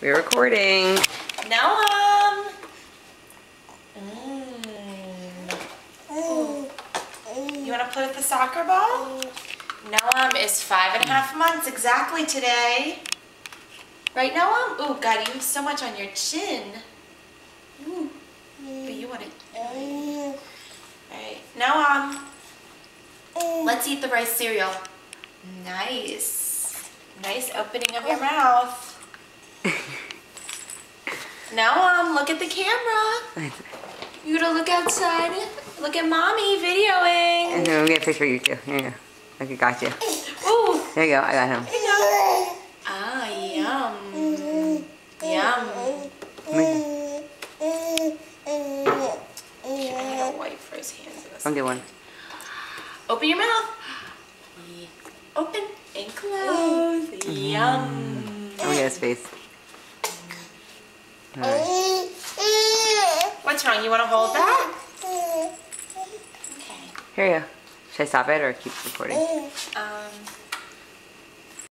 We're recording. Noam. You want to play with the soccer ball? Noam is 5.5 months exactly today. Right, Noam? Oh, God, you have so much on your chin. Ooh. But you want it. All right, Noam. Let's eat the rice cereal. Nice. Nice opening of your mouth. Noam, look at the camera. You gotta look outside. Look at mommy videoing. And then we'll get a picture of you too. Here you go. Look, I got you. Ooh. There you go. I got him. There you go. Ah, yum. Yum. Okay, I gotta wipe for his hands. I'll get one. Open your mouth. Open and close. Yum. Oh, get his face. All right. What's wrong? You want to hold that? Okay. Here you go. Should I stop it or keep recording? Um.